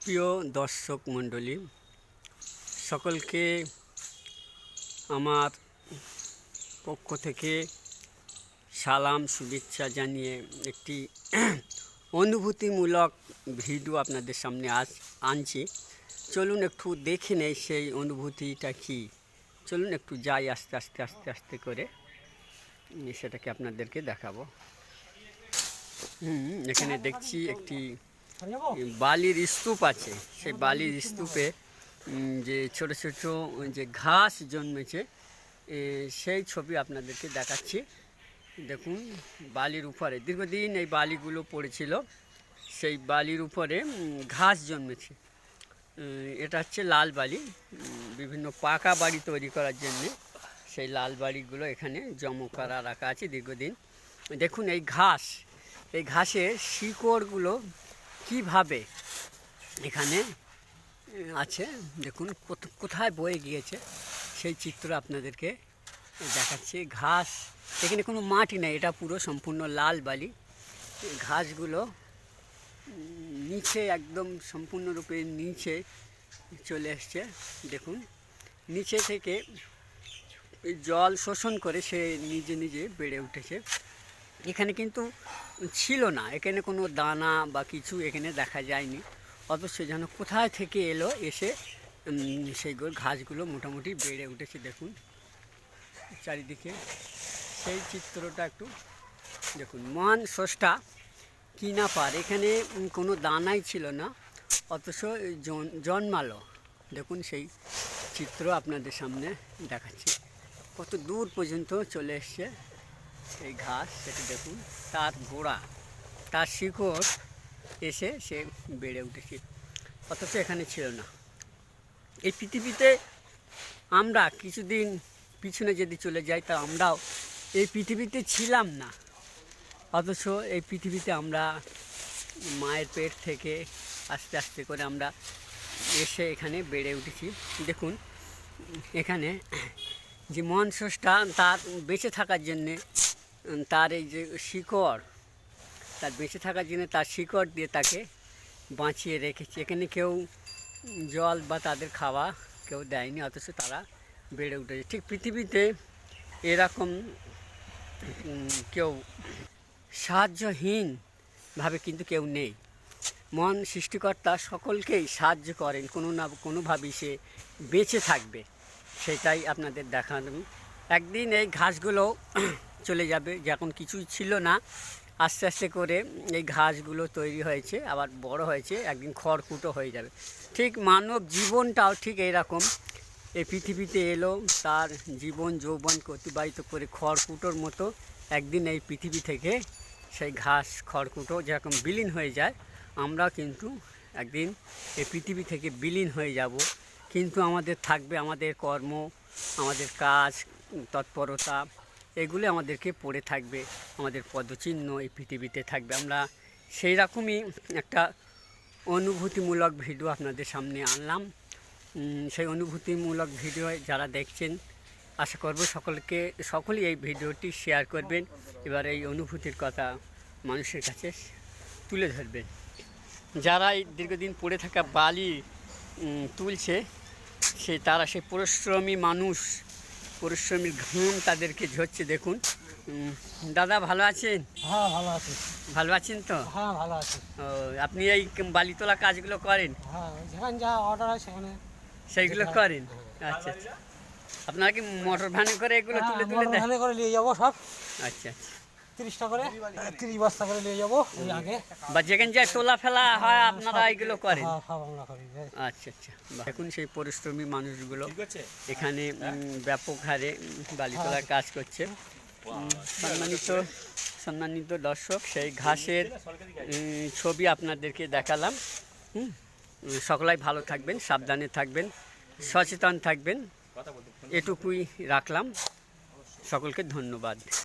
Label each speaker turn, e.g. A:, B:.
A: প্রিয় দর্শক মণ্ডলী, সকলকে আমার পক্ষ থেকে সালাম শুভেচ্ছা জানিয়ে একটি অনুভূতিমূলক ভিডিও আপনাদের সামনে আনছি। চলুন একটু দেখে নেই সেই অনুভূতিটা কি। চলুন একটু যাই আস্তে আস্তে আস্তে আস্তে করে সেটাকে আপনাদেরকে দেখাবো। এখানে দেখছি একটি বালির স্তূপ আছে। সেই বালির স্তূপে যে ছোট ছোট যে ঘাস জন্মেছে সেই ছবি আপনাদেরকে দেখাচ্ছি। দেখুন, বালির উপরে দীর্ঘদিন এই বালিগুলো পড়েছিল, সেই বালির উপরে ঘাস জন্মেছে। এটা হচ্ছে লাল বালি। বিভিন্ন পাকা বাড়ি তৈরি করার জন্যে সেই লাল বাড়িগুলো এখানে জমা করা রাখা আছে দীর্ঘদিন। দেখুন এই ঘাসের শিকড়গুলো কিভাবে এখানে আছে, দেখুন কোথায় বয়ে গিয়েছে সেই চিত্র আপনাদেরকে দেখাচ্ছি। ঘাস, এখানে কোনো মাটি নেই, এটা পুরো সম্পূর্ণ লাল বালি। ঘাসগুলো নিচে একদম সম্পূর্ণরূপে নিচে চলে এসছে। দেখুন, নিচে থেকে জল শোষণ করে সে নিজে নিজে বেড়ে উঠেছে। এখানে কিন্তু ছিল না, এখানে কোনো দানা বা কিছু এখানে দেখা যায়নি, অথচ যেন কোথায় থেকে এলো, এসে সেই ঘাসগুলো মোটামুটি বেড়ে উঠেছে। দেখুন চারিদিকে সেই চিত্রটা একটু দেখুন। মহান স্রষ্টা কি না পার, এখানে কোনো দানাই ছিল না, অথচ জন্মালো। দেখুন সেই চিত্র আপনাদের সামনে দেখাচ্ছি। কত দূর পর্যন্ত চলে এসছে এই ঘাস, সেটা দেখুন। তার গোড়া, তার শিকড় এসে সে বেড়ে উঠেছে, অথচ এখানে ছিল না। এই পৃথিবীতে আমরা কিছুদিন পিছনে যদি চলে যাই, তা আমরাও এই পৃথিবীতে ছিলাম না, অথচ এই পৃথিবীতে আমরা মায়ের পেট থেকে আস্তে আস্তে করে আমরা এসে এখানে বেড়ে উঠেছি। দেখুন এখানে যে মহান স্রষ্টা তার বেঁচে থাকার জন্যে তার এই যে শিকড়, তার বেঁচে থাকার জন্য তার শিকড় দিয়ে তাকে বাঁচিয়ে রেখেছে। এখানে কেউ জল বা তাদের খাওয়া কেউ দেয়নি, অথচ তারা বেড়ে উঠেছে। ঠিক পৃথিবীতে এরকম কেউ সাহায্যহীনভাবে কিন্তু কেউ নেই। মহান সৃষ্টিকর্তা সকলকেই সাহায্য করেন, কোনো না কোনোভাবেই সে বেঁচে থাকবে, সেটাই আপনাদের দেখানো। একদিন এই ঘাসগুলো চলে যাবে, যখন কিছুই ছিল না, আস্তে আস্তে করে এই ঘাসগুলো তৈরি হয়েছে, আবার বড় হয়েছে, একদিন খড়কুটো হয়ে যাবে। ঠিক মানব জীবনটাও ঠিক এইরকম। এই পৃথিবীতে এলো, তার জীবন যৌবনকে অতিবাহিত করে খড়কুটোর মতো একদিন এই পৃথিবী থেকে সেই ঘাস খড়কুটো যেরকম বিলীন হয়ে যায়, আমরা কিন্তু একদিন এই পৃথিবী থেকে বিলীন হয়ে যাব। কিন্তু আমাদের থাকবে আমাদের কর্ম, আমাদের কাজ, তৎপরতা, এগুলি আমাদেরকে পড়ে থাকবে, আমাদের পদচিহ্ন এই পৃথিবীতে থাকবে। আমরা সেই রকমই একটা অনুভূতিমূলক ভিডিও আপনাদের সামনে আনলাম। সেই অনুভূতিমূলক ভিডিও যারা দেখছেন, আশা করব সকলেই এই ভিডিওটি শেয়ার করবেন, এবার এই অনুভূতির কথা মানুষের কাছে তুলে ধরবেন। যারা এই দীর্ঘদিন পড়ে থাকা বালি তুলছে, তারা সেই পরিশ্রমী মানুষ, পরিশ্রমীর ঘাম তাদেরকে ঝরছে। দেখুন দাদা, ভালো আছেন?
B: হ্যাঁ ভালো আছি।
A: ভালো আছেন তো?
B: হ্যাঁ ভালো আছি।
A: ও, আপনি এই বালি তোলা কাজগুলো করেন?
B: হ্যাঁ, যেখানে যা অর্ডার হয় সেখানে
A: সেইগুলো করেন? আচ্ছা আচ্ছা। আপনারা কি মোটর ভ্যানে করে এগুলো তুলে তুলে দেন?
B: ভ্যানে করে নিয়ে যাবো সব।
A: আচ্ছা আচ্ছা।
B: 30টা করে 30 বস্তা করে নিয়ে যাবো ওই আগে।
A: বা যেখানে যায় তোলা ফেলা হয়, আপনারা এইগুলো করেন?
B: হ্যাঁ সব আমরা করি।
A: আচ্ছা আচ্ছা। দেখুন সেই পরিশ্রমী মানুষগুলো এখানে ব্যাপক হারে বালি তোলার কাজ করছে। সম্মানিত দর্শক, সেই ঘাসের ছবি আপনাদেরকে দেখালাম। সকলাই ভালো থাকবেন, সাবধানে থাকবেন, সচেতন থাকবেন, এটুকুই রাখলাম। সকলকে ধন্যবাদ।